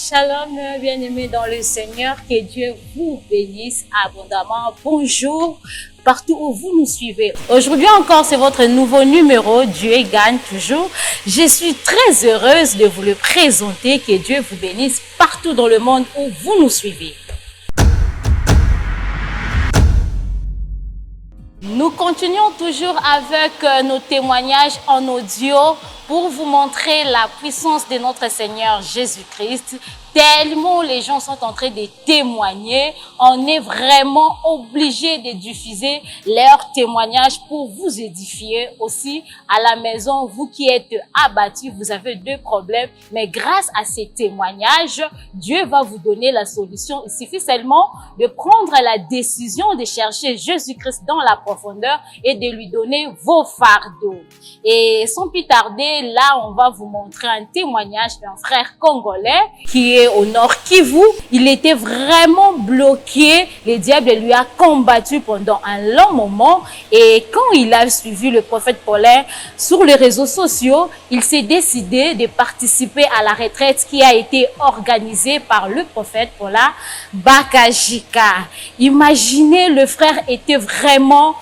Shalom, bien-aimés dans le Seigneur, que Dieu vous bénisse abondamment. Bonjour, partout où vous nous suivez. Aujourd'hui encore, c'est votre nouveau numéro, Dieu gagne toujours. Je suis très heureuse de vous le présenter, que Dieu vous bénisse partout dans le monde où vous nous suivez. Nous continuons toujours avec nos témoignages en audio pour vous montrer la puissance de notre Seigneur Jésus-Christ. Tellement les gens sont en train de témoigner, on est vraiment obligé de diffuser leurs témoignages pour vous édifier aussi à la maison. Vous qui êtes abattus, vous avez deux problèmes, mais grâce à ces témoignages, Dieu va vous donner la solution. Il suffit seulement de prendre la décision de chercher Jésus-Christ dans la profondeur et de lui donner vos fardeaux. Et sans plus tarder, là, on va vous montrer un témoignage d'un frère congolais qui est au Nord Kivu. Il était vraiment bloqué. Le diable lui a combattu pendant un long moment. Et quand il a suivi le prophète Paulin sur les réseaux sociaux, il s'est décidé de participer à la retraite qui a été organisée par le prophète Paulin Bakajika. Imaginez, le frère était vraiment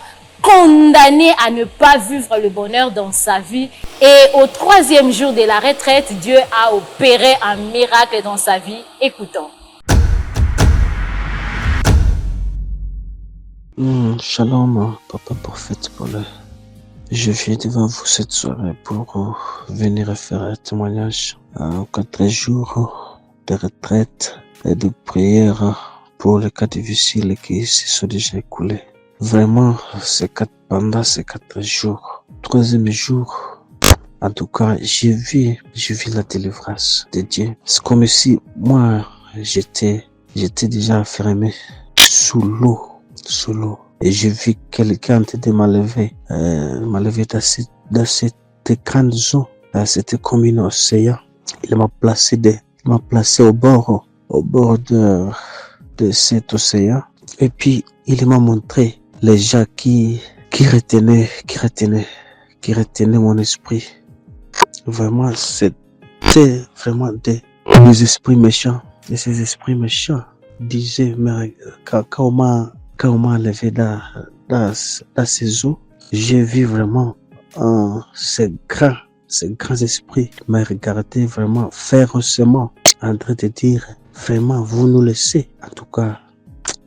condamné à ne pas vivre le bonheur dans sa vie. Et au 3e jour de la retraite, Dieu a opéré un miracle dans sa vie. Écoutons. Shalom, papa prophète Paul. Je viens devant vous cette soirée pour venir faire un témoignage en 4 jours de retraite et de prière pour les cas difficiles qui se sont déjà écoulés. Vraiment, pendant ces 4 jours, 3e jour, en tout cas, j'ai vu la délivrance de Dieu. C'est comme si moi, j'étais déjà enfermé sous l'eau. Et j'ai vu quelqu'un de m'enlever dans cette grande zone. C'était comme un océan. Il m'a placé au bord de cet océan. Et puis, il m'a montré les gens qui retenaient mon esprit. Vraiment, c'était vraiment des esprits méchants. Et ces esprits méchants disaient, mais quand on m'a enlevé dans ces eaux, j'ai vu vraiment ces grands esprits me regarder vraiment férocement, en train de dire, vraiment, vous nous laissez. En tout cas,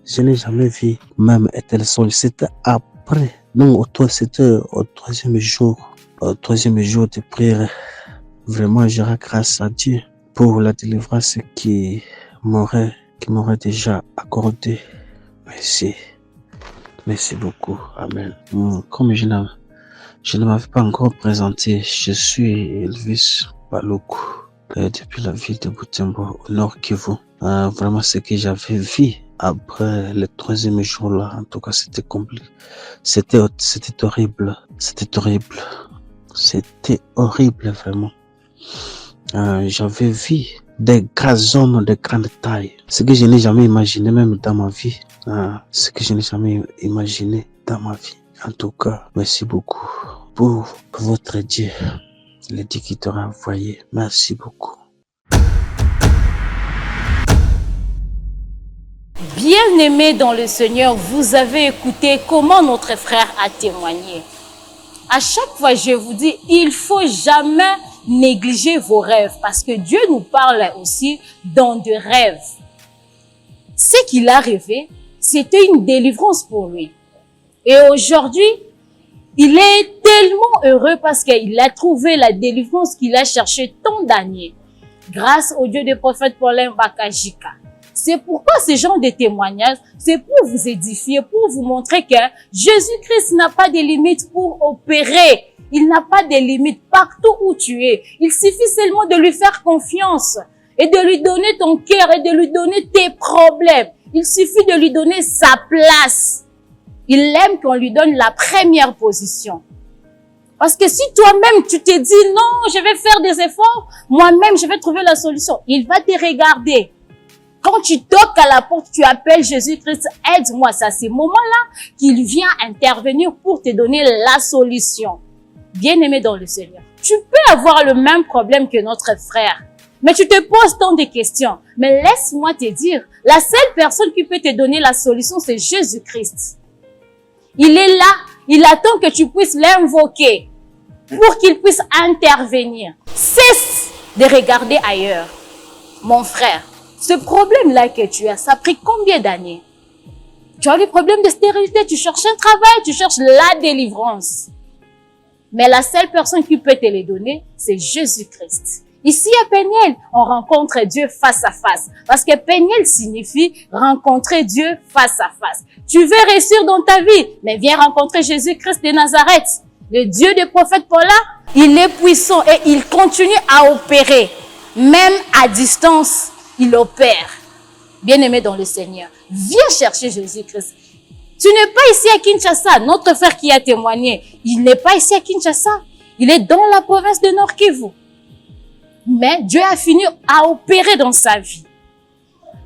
je n'ai jamais vu même un tel son. C'était après. Non, c'était au 3e jour. Au 3e jour de prière. Vraiment, je rends grâce à Dieu pour la délivrance qui m'aurait déjà accordé. Merci. Merci beaucoup. Amen. Comme je ne m'avais pas encore présenté, je suis Elvis Baloukou, depuis la ville de Butembo, au Nord Kivu. Vraiment, ce que j'avais vu après le 3e jour là, en tout cas, c'était compliqué. C'était horrible. C'était horrible, vraiment. J'avais vu des grands hommes de grande taille. Ce que je n'ai jamais imaginé même dans ma vie. Ce que je n'ai jamais imaginé dans ma vie. En tout cas, merci beaucoup pour votre Dieu. Le Dieu qui t'aura envoyé. Merci beaucoup. Bien-aimés dans le Seigneur, vous avez écouté comment notre frère a témoigné. À chaque fois, je vous dis, il faut jamais négliger vos rêves parce que Dieu nous parle aussi dans des rêves. Ce qu'il a rêvé, c'était une délivrance pour lui. Et aujourd'hui, il est tellement heureux parce qu'il a trouvé la délivrance qu'il a cherché tant d'années grâce au Dieu des prophètes Paulin Bakajika. C'est pourquoi ce genre de témoignage, c'est pour vous édifier, pour vous montrer que Jésus-Christ n'a pas de limites pour opérer. Il n'a pas de limites partout où tu es. Il suffit seulement de lui faire confiance et de lui donner ton cœur et de lui donner tes problèmes. Il suffit de lui donner sa place. Il aime qu'on lui donne la première position. Parce que si toi-même tu te dis non, je vais faire des efforts, moi-même je vais trouver la solution, il va te regarder. Quand tu toques à la porte, tu appelles Jésus-Christ, aide-moi. C'est à ces moments-là qu'il vient intervenir pour te donner la solution. Bien-aimé dans le Seigneur, tu peux avoir le même problème que notre frère. Mais tu te poses tant de questions. Mais laisse-moi te dire, la seule personne qui peut te donner la solution, c'est Jésus-Christ. Il est là, il attend que tu puisses l'invoquer pour qu'il puisse intervenir. Cesse de regarder ailleurs. Mon frère, ce problème-là que tu as, ça a pris combien d'années? Tu as le problème de stérilité, tu cherches un travail, tu cherches la délivrance. Mais la seule personne qui peut te les donner, c'est Jésus-Christ. Ici à Péniel, on rencontre Dieu face à face. Parce que Péniel signifie rencontrer Dieu face à face. Tu veux réussir dans ta vie, mais viens rencontrer Jésus-Christ de Nazareth. Le Dieu des prophètes Paul, il est puissant et il continue à opérer. Même à distance, il opère. Bien-aimé dans le Seigneur, viens chercher Jésus-Christ. Tu n'es pas ici à Kinshasa. Notre frère qui a témoigné, il n'est pas ici à Kinshasa. Il est dans la province de Nord Kivu. Mais Dieu a fini à opérer dans sa vie.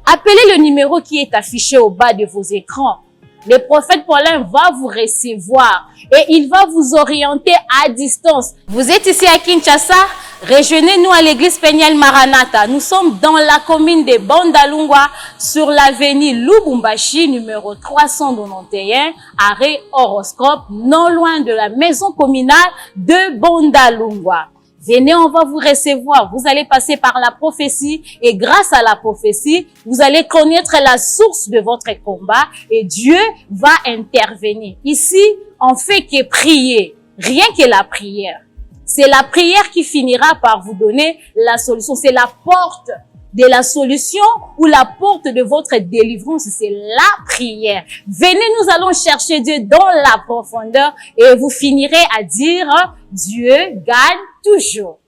Appelez le numéro qui est affiché au bas de vos écrans. Le prophète Paulin va vous recevoir et il va vous orienter à distance. Vous êtes ici à Kinshasa, rejoignez-nous à l'église Péniel Maranatha. Nous sommes dans la commune de Bandalungwa sur l'avenue Lubumbashi numéro 391, arrêt Horoscope, non loin de la maison communale de Bandalungwa. Venez, on va vous recevoir. Vous allez passer par la prophétie et grâce à la prophétie, vous allez connaître la source de votre combat et Dieu va intervenir. Ici, on fait que prier, rien que la prière. C'est la prière qui finira par vous donner la solution. C'est la porte de la solution ou la porte de votre délivrance, c'est la prière. Venez, nous allons chercher Dieu dans la profondeur et vous finirez à dire Dieu gagne toujours.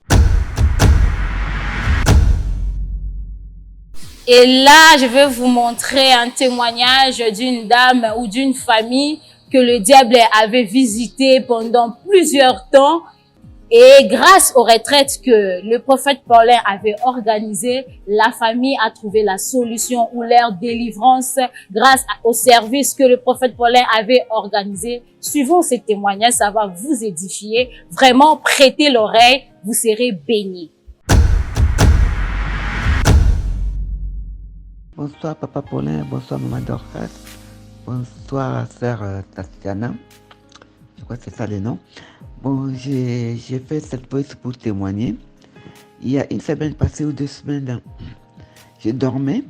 Et là, je vais vous montrer un témoignage d'une dame ou d'une famille que le diable avait visité pendant plusieurs temps. Et grâce aux retraites que le prophète Paulin avait organisées, la famille a trouvé la solution ou leur délivrance grâce au service que le prophète Paulin avait organisé. Suivant ces témoignages, ça va vous édifier. Vraiment, prêtez l'oreille, vous serez bénis. Bonsoir Papa Paulin, bonsoir Maman Dorcas, bonsoir Sœur Tatiana, je crois que c'est ça le nom. Bon, j'ai fait cette voice pour témoigner. Il y a une semaine passée ou 2 semaines, je dormais,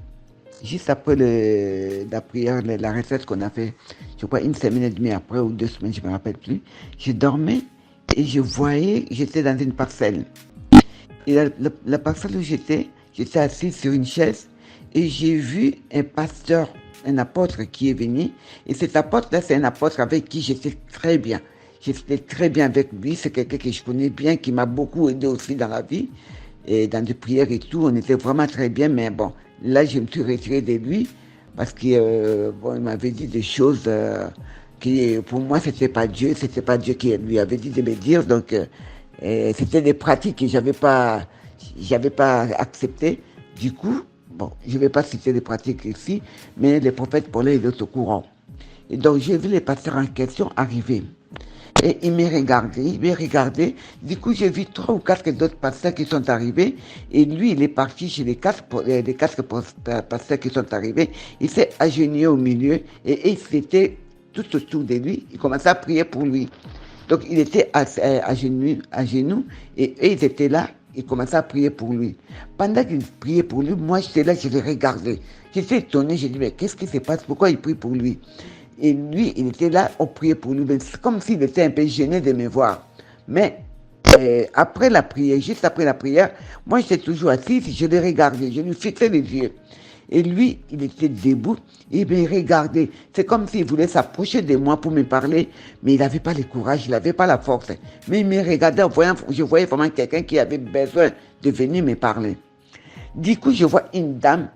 juste après la prière, la retraite qu'on a fait, je crois 1 semaine et demie après ou 2 semaines, je ne me rappelle plus. Je dormais et je voyais, j'étais dans une parcelle. Et la parcelle où j'étais assis sur une chaise et j'ai vu un pasteur, un apôtre qui est venu. Et cet apôtre-là, c'est un apôtre avec qui j'étais très bien. J'étais très bien avec lui, c'est quelqu'un que je connais bien, qui m'a beaucoup aidé aussi dans la vie, et dans des prières et tout, on était vraiment très bien, mais bon, là je me suis retiré de lui, parce qu'il il m'avait dit des choses qui, pour moi, c'était pas Dieu qui lui avait dit de me dire, donc c'était des pratiques que j'avais pas acceptées. Du coup, bon, je vais pas citer les pratiques ici, mais le prophète Paulin il est au courant. Et donc j'ai vu les pasteurs en question arriver. Et il m'a regardé, du coup j'ai vu 3 ou 4 d'autres pasteurs qui sont arrivés, et lui il est parti chez les 4 pasteurs qui sont arrivés, il s'est agenouillé au milieu, et ils étaient tout autour de lui, il commençait à prier pour lui. Donc il était à genoux, et eux ils étaient là, ils commençaient à prier pour lui. Pendant qu'ils priaient pour lui, moi j'étais là, je les regardais. J'étais étonné, j'ai dit mais qu'est-ce qui se passe, pourquoi ils prient pour lui? Et lui, il était là, on priait pour lui. C'est comme s'il était un peu gêné de me voir. Mais après la prière, juste après la prière, moi j'étais toujours assis, je le regardais, je lui fixais les yeux. Et lui, il était debout, et il me regardait. C'est comme s'il voulait s'approcher de moi pour me parler, mais il n'avait pas le courage, il n'avait pas la force. Mais il me regardait, je voyais vraiment quelqu'un qui avait besoin de venir me parler. Du coup, je vois une dame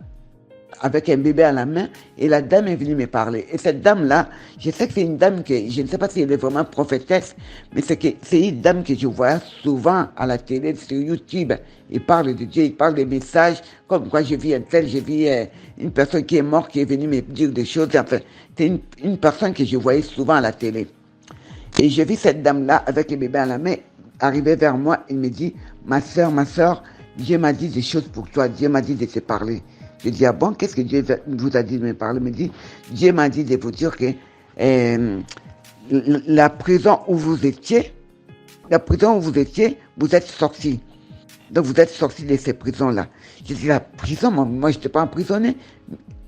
avec un bébé à la main, et la dame est venue me parler. Et cette dame-là, je sais que c'est une dame que, je ne sais pas si elle est vraiment prophétesse, mais c'est une dame que je vois souvent à la télé, sur YouTube. Il parle de Dieu, il parle des messages, comme quoi je vis un tel, je vis une personne qui est morte, qui est venue me dire des choses. Enfin, c'est une personne que je voyais souvent à la télé. Et je vis cette dame-là, avec le bébé à la main, arriver vers moi, elle me dit, ma soeur, Dieu m'a dit des choses pour toi, Dieu m'a dit de te parler. Je dis, ah bon, qu'est-ce que Dieu vous a dit de me parler? Il me dit, Dieu m'a dit de vous dire que la prison où vous étiez, vous êtes sortis. Donc vous êtes sortis de ces prisons-là. Je dis, la prison, moi je n'étais pas emprisonné.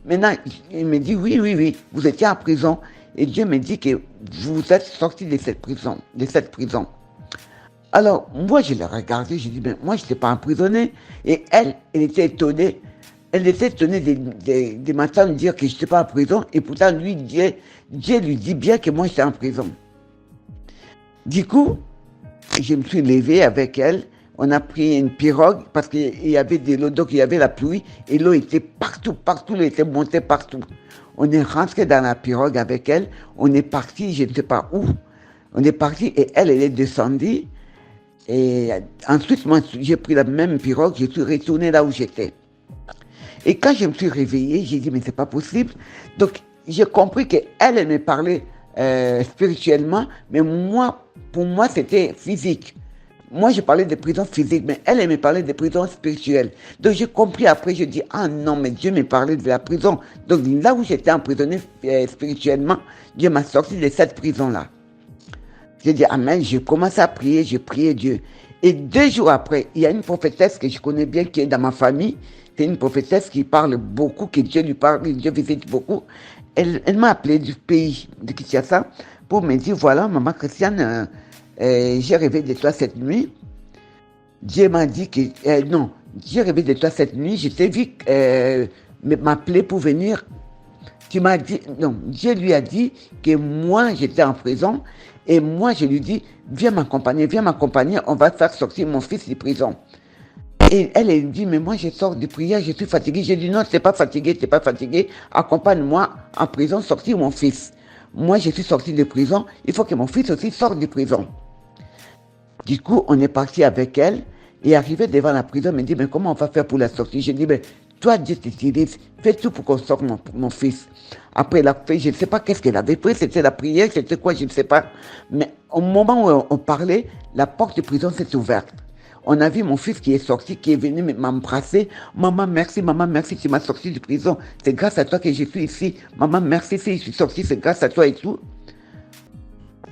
Maintenant, il me dit, oui, vous étiez en prison. Et Dieu me dit que vous êtes sortis de cette prison. Alors, moi, je l'ai regardé, je dis, ben, moi, je n'étais pas emprisonné. Et elle était étonnée. Elle était étonnée de m'entendre dire que je n'étais pas en prison. Et pourtant, Dieu lui dit bien que moi, j'étais en prison. Du coup, je me suis levé avec elle. On a pris une pirogue parce qu'il y avait de l'eau, donc il y avait la pluie. Et l'eau était partout, l'eau était montée partout. On est rentré dans la pirogue avec elle. On est parti, je ne sais pas où. On est parti et elle est descendue. Et ensuite, moi, j'ai pris la même pirogue, je suis retourné là où j'étais. Et quand je me suis réveillé, j'ai dit, mais c'est pas possible. Donc, j'ai compris qu'elle me parlait spirituellement, mais pour moi, c'était physique. Moi, je parlais de prison physique, mais elle me parlait de prison spirituelle. Donc, j'ai compris après, je dis, ah non, mais Dieu me parlait de la prison. Donc, là où j'étais emprisonné spirituellement, Dieu m'a sorti de cette prison-là. J'ai dit, amen, j'ai commencé à prier, j'ai prié Dieu. Et 2 jours après, il y a une prophétesse que je connais bien qui est dans ma famille. C'est une prophétesse qui parle beaucoup, que Dieu lui parle, Dieu visite beaucoup. Elle m'a appelé du pays de Kinshasa pour me dire, voilà, maman Christiane, j'ai rêvé de toi cette nuit. Dieu m'a dit que, non, j'ai rêvé de toi cette nuit, je t'ai vu m'appeler pour venir. Tu m'as dit, non, Dieu lui a dit que moi, j'étais en prison. Et moi, je lui dis, viens m'accompagner, on va faire sortir mon fils de prison. Et elle dit, mais moi, je sors de prière, je suis fatiguée. J'ai dit, non, t'es pas fatigué, accompagne-moi en prison, sortir mon fils. Moi, je suis sortie de prison, il faut que mon fils aussi sorte de prison. Du coup, on est parti avec elle, et arrivé devant la prison, elle me dit, mais comment on va faire pour la sortir? J'ai dit, mais toi, Dieu t'utilise, fais tout pour qu'on sorte mon fils. Après, elle a fait, je ne sais pas qu'est-ce qu'elle avait fait, c'était la prière, c'était quoi, je ne sais pas. Mais au moment où on parlait, la porte de prison s'est ouverte. On a vu mon fils qui est sorti, qui est venu m'embrasser. Maman, merci, tu m'as sorti de prison. C'est grâce à toi que je suis ici. Maman, merci, si je suis sorti, c'est grâce à toi et tout.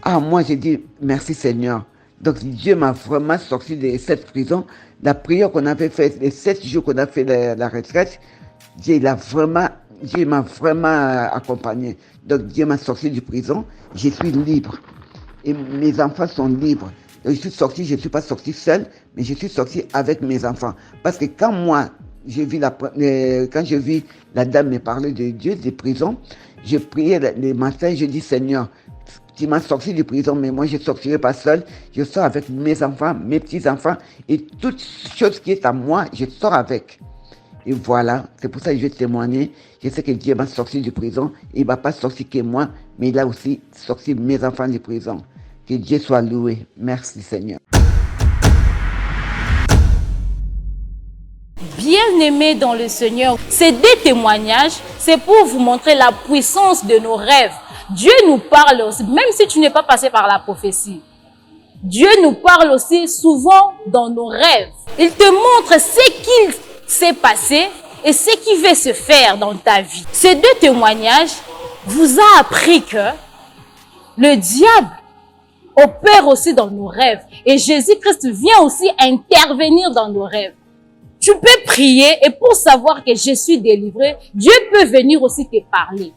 Ah, moi, j'ai dit, merci Seigneur. Donc, Dieu m'a vraiment sorti de cette prison. La prière qu'on avait faite, les 7 jours qu'on a fait la retraite, Dieu m'a vraiment accompagné. Donc, Dieu m'a sorti de prison. Je suis libre. Et mes enfants sont libres. Donc, je suis sorti, je ne suis pas sorti seul, mais je suis sorti avec mes enfants. Parce que quand moi, quand je vis la dame me parler de Dieu, des prisons, je priais les matins, je dis, Seigneur, tu m'as sorti de prison, mais moi je ne sortirai pas seul. Je sors avec mes enfants, mes petits-enfants, et toute chose qui est à moi, je sors avec. Et voilà, c'est pour ça que je vais témoigner. Je sais que Dieu m'a sorti de prison. Il ne m'a pas sorti que moi, mais il a aussi sorti mes enfants de prison. Que Dieu soit loué. Merci Seigneur. Bien-aimés dans le Seigneur, ces 2 témoignages, c'est pour vous montrer la puissance de nos rêves. Dieu nous parle aussi, même si tu n'es pas passé par la prophétie. Dieu nous parle aussi souvent dans nos rêves. Il te montre ce qu'il s'est passé et ce qui va se faire dans ta vie. Ces 2 témoignages vous ont appris que le diable opère aussi dans nos rêves. Et Jésus-Christ vient aussi intervenir dans nos rêves. Tu peux prier et pour savoir que je suis délivré, Dieu peut venir aussi te parler.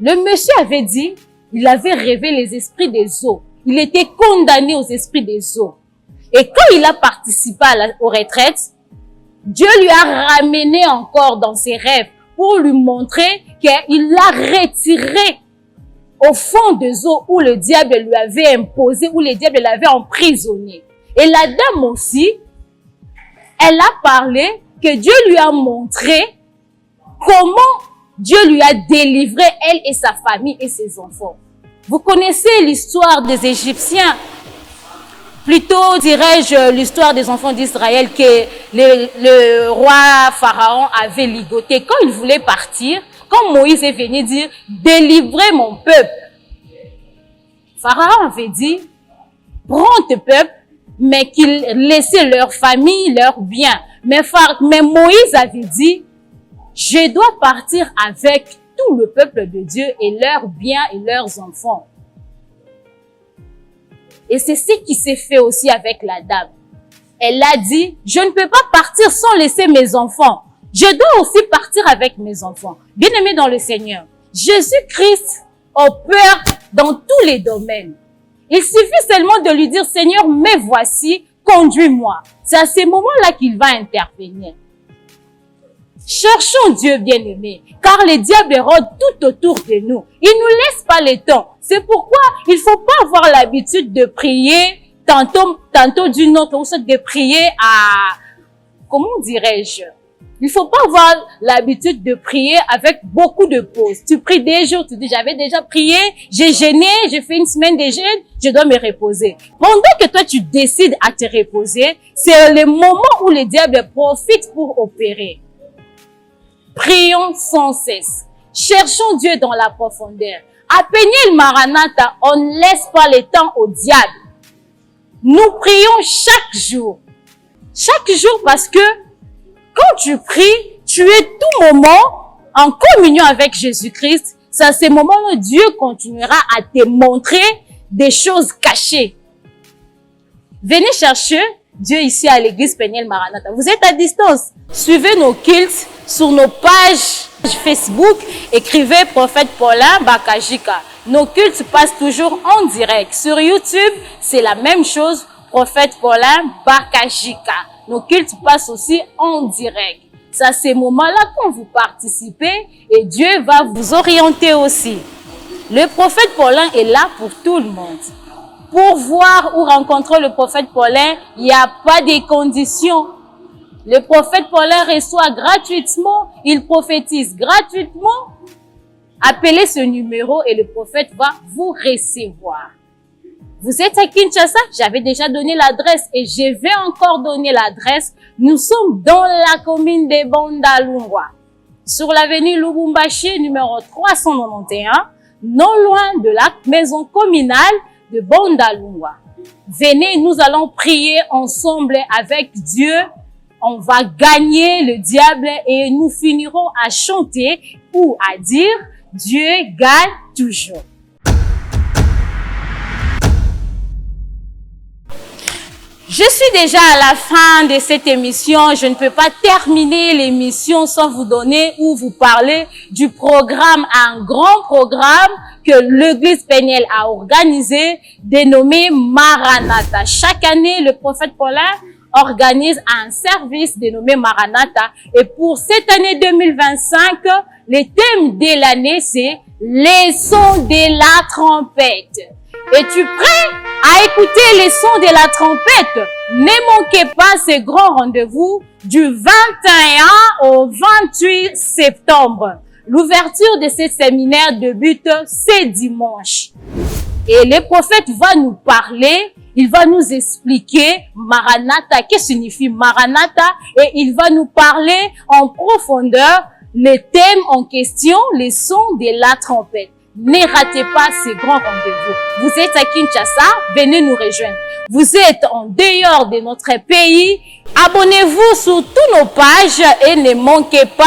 Le monsieur avait dit, il avait rêvé les esprits des eaux. Il était condamné aux esprits des eaux. Et quand il a participé aux retraites, Dieu lui a ramené encore dans ses rêves pour lui montrer qu'il l'a retiré au fond des eaux où le diable lui avait imposé, où le diable l'avait emprisonné. Et la dame aussi, elle a parlé que Dieu lui a montré comment Dieu lui a délivré, elle et sa famille et ses enfants. Vous connaissez l'histoire des Égyptiens. Plutôt, dirais-je, l'histoire des enfants d'Israël que le roi Pharaon avait ligoté. Quand il voulait partir, quand Moïse est venu dire « Délivrez mon peuple », Pharaon avait dit « Prends tes peuples, mais qu'ils laissaient leur famille, leurs biens. Mais Moïse avait dit, je dois partir avec tout le peuple de Dieu et leurs biens et leurs enfants. Et c'est ce qui s'est fait aussi avec la dame. Elle a dit, je ne peux pas partir sans laisser mes enfants. Je dois aussi partir avec mes enfants. Bien-aimés dans le Seigneur, Jésus-Christ opère dans tous les domaines. Il suffit seulement de lui dire, Seigneur, me voici, conduis-moi. C'est à ces moments-là qu'il va intervenir. Cherchons Dieu bien-aimé, car les diables rôdent tout autour de nous. Ils ne nous laissent pas le temps. C'est pourquoi il ne faut pas avoir l'habitude de prier tantôt d'une autre, ou de prier à, comment dirais-je? Il ne faut pas avoir l'habitude de prier avec beaucoup de pauses. Tu pries des jours, tu dis, j'avais déjà prié, j'ai jeûné, j'ai fait une semaine de jeûne, je dois me reposer. Pendant que toi, tu décides à te reposer, c'est le moment où les diables profitent pour opérer. Prions sans cesse. Cherchons Dieu dans la profondeur. À Peniel Maranatha, on ne laisse pas le temps au diable. Nous prions chaque jour. Chaque jour parce que quand tu pries, tu es tout moment en communion avec Jésus-Christ. C'est à ces moments-là Dieu continuera à te montrer des choses cachées. Venez chercher Dieu ici à l'église Peniel Maranatha. Vous êtes à distance. Suivez nos cultes sur nos pages Facebook. Écrivez Prophète Paulin Bakajika. Nos cultes passent toujours en direct. Sur YouTube, c'est la même chose. Prophète Paulin Bakajika. Nos cultes passent aussi en direct. C'est à ces moments-là quand vous participez et Dieu va vous orienter aussi. Le prophète Paulin est là pour tout le monde. Pour voir ou rencontrer le prophète Paulin, il n'y a pas de conditions. Le prophète Paulin reçoit gratuitement, il prophétise gratuitement. Appelez ce numéro et le prophète va vous recevoir. Vous êtes à Kinshasa, j'avais déjà donné l'adresse et je vais encore donner l'adresse. Nous sommes dans la commune de Bondalungwa, sur l'avenue Lubumbashi, numéro 391, non loin de la maison communale de Bondalungwa. Venez, nous allons prier ensemble avec Dieu. On va gagner le diable et nous finirons à chanter ou à dire Dieu gagne toujours. Je suis déjà à la fin de cette émission. Je ne peux pas terminer l'émission sans vous donner ou vous parler du programme, un grand programme que l'église Peniel a organisé, dénommé Maranatha. Chaque année, le prophète Paulin organise un service dénommé Maranatha. Et pour cette année 2025, le thème de l'année, c'est les sons de la trompette. Es-tu prêt à écouter les sons de la trompette? Ne manquez pas ce grand rendez-vous du 21 au 28 septembre. L'ouverture de ce séminaire débute ce dimanche. Et le prophète va nous parler, il va nous expliquer Maranatha, qu'est-ce que signifie Maranatha, et il va nous parler en profondeur les thèmes en question, les sons de la trompette. Ne ratez pas ce grand rendez-vous. Vous êtes à Kinshasa, venez nous rejoindre. Vous êtes en dehors de notre pays, abonnez-vous sur toutes nos pages et ne manquez pas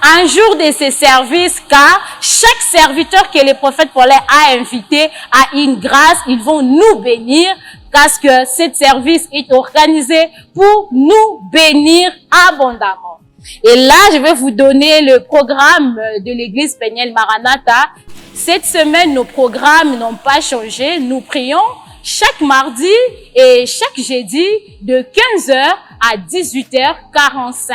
un jour de ces services, car chaque serviteur que le prophète Paulin a invité a une grâce, ils vont nous bénir, parce que ce service est organisé pour nous bénir abondamment. Et là, je vais vous donner le programme de l'église Peniel Maranatha. Cette semaine, nos programmes n'ont pas changé. Nous prions chaque mardi et chaque jeudi de 15h à 18h45.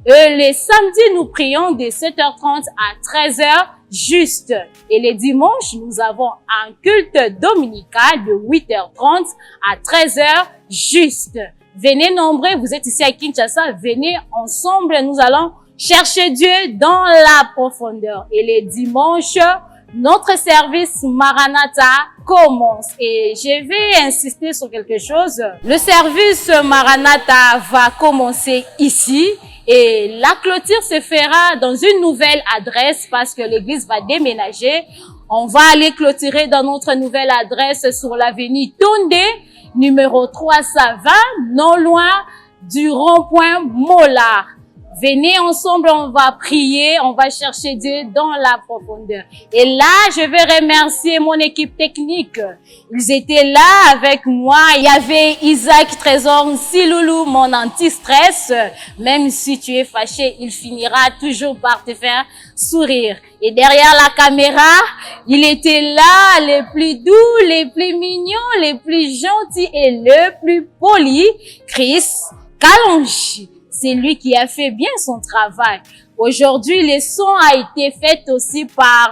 Et les samedis, nous prions de 7h30 à 13h juste. Et les dimanches, nous avons un culte dominical de 8h30 à 13h juste. Venez nombreux, vous êtes ici à Kinshasa, venez ensemble, nous allons chercher Dieu dans la profondeur. Et les dimanches, notre service Maranatha commence. Et je vais insister sur quelque chose. Le service Maranatha va commencer ici. Et la clôture se fera dans une nouvelle adresse parce que l'église va déménager. On va aller clôturer dans notre nouvelle adresse sur l'avenue Tondé. numéro 320, non loin du rond-point Mola. Venez ensemble, on va prier, on va chercher Dieu dans la profondeur. Et là, je vais remercier mon équipe technique. Ils étaient là avec moi. Il y avait Isaac Trésor Siloulou, mon anti-stress. Même si tu es fâché, il finira toujours par te faire sourire. Et derrière la caméra, il était là, les plus doux, les plus mignons, les plus gentils et le plus poli, Chris Kalonji. C'est lui qui a fait bien son travail. Aujourd'hui, le son a été fait aussi par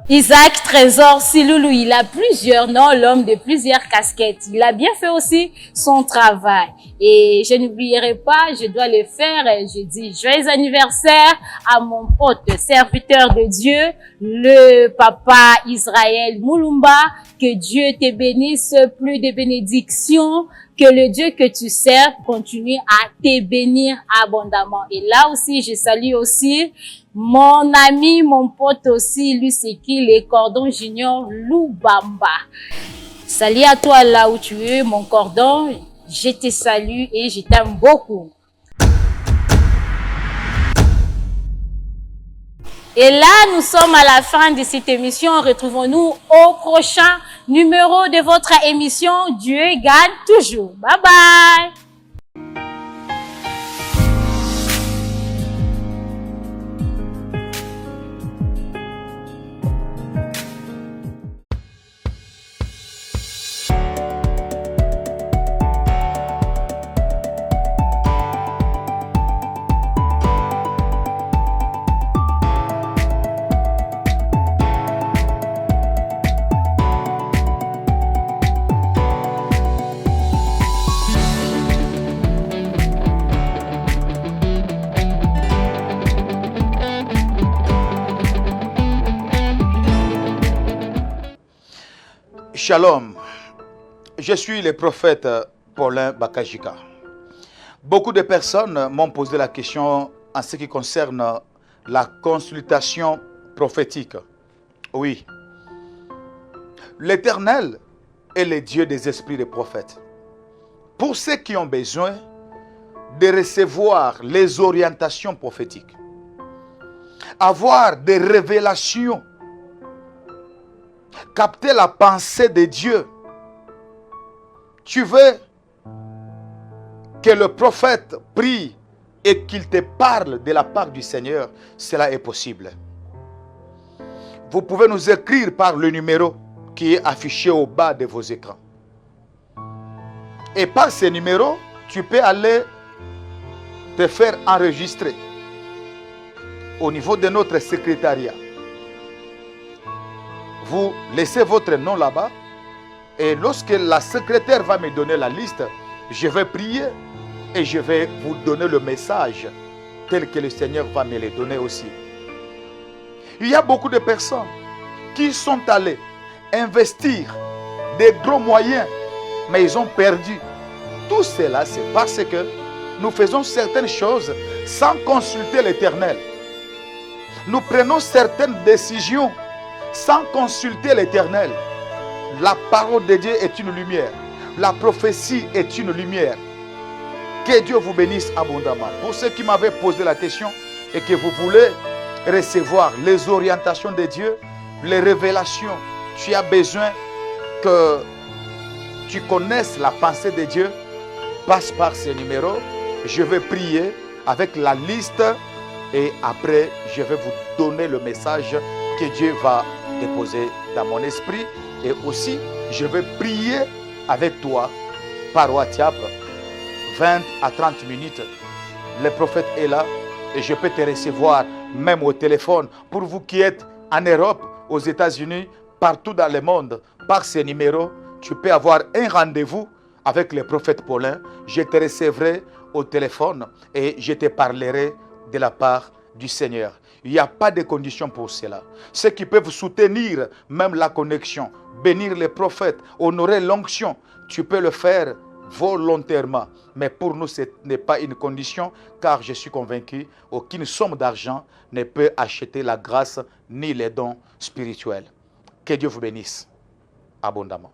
Isaac Trésor Siloulou. Il a plusieurs noms, l'homme de plusieurs casquettes. Il a bien fait aussi son travail. Et je n'oublierai pas, je dois le faire. Je dis joyeux anniversaire à mon pote, serviteur de Dieu, le papa Israël Moulumba. Que Dieu te bénisse, plus de bénédictions. Que le Dieu que tu sers continue à te bénir abondamment. Et là aussi, je salue aussi mon ami, mon pote aussi, lui c'est qui, les Cordons Junior Loubamba. Salut à toi là où tu es, mon cordon. Je te salue et je t'aime beaucoup. Et là, nous sommes à la fin de cette émission. Retrouvons-nous au prochain numéro de votre émission Dieu gagne toujours. Bye bye. Shalom, je suis le prophète Paulin Bakajika. Beaucoup de personnes m'ont posé la question en ce qui concerne la consultation prophétique. Oui, l'Éternel est le Dieu des esprits des prophètes. Pour ceux qui ont besoin de recevoir les orientations prophétiques, avoir des révélations, capter la pensée de Dieu. Tu veux que le prophète prie et qu'il te parle de la part du Seigneur, cela est possible. Vous pouvez nous écrire par le numéro qui est affiché au bas de vos écrans. Et par ce numéro, tu peux aller te faire enregistrer au niveau de notre secrétariat. Vous laissez votre nom là-bas et lorsque la secrétaire va me donner la liste, je vais prier et je vais vous donner le message tel que le Seigneur va me le donner aussi. Il y a beaucoup de personnes qui sont allées investir des gros moyens, mais ils ont perdu. Tout cela, c'est parce que nous faisons certaines choses sans consulter l'Éternel. Nous prenons certaines décisions sans consulter l'Éternel. La parole de Dieu est une lumière. La prophétie est une lumière. Que Dieu vous bénisse abondamment. Pour ceux qui m'avaient posé la question et que vous voulez recevoir les orientations de Dieu, les révélations, tu as besoin que tu connaisses la pensée de Dieu, passe par ce numéro. Je vais prier avec la liste et après je vais vous donner le message que Dieu va déposer dans mon esprit. Et aussi, je vais prier avec toi par WhatsApp 20 à 30 minutes. Le prophète est là et je peux te recevoir même au téléphone. Pour vous qui êtes en Europe, aux États-Unis, partout dans le monde, par ce numéro, tu peux avoir un rendez-vous avec le prophète Paulin. Je te recevrai au téléphone et je te parlerai de la part du Seigneur. Il n'y a pas de conditions pour cela. Ceux qui peuvent soutenir même la connexion, bénir les prophètes, honorer l'onction, tu peux le faire volontairement. Mais pour nous, ce n'est pas une condition, car je suis convaincu qu'aucune somme d'argent ne peut acheter la grâce ni les dons spirituels. Que Dieu vous bénisse abondamment.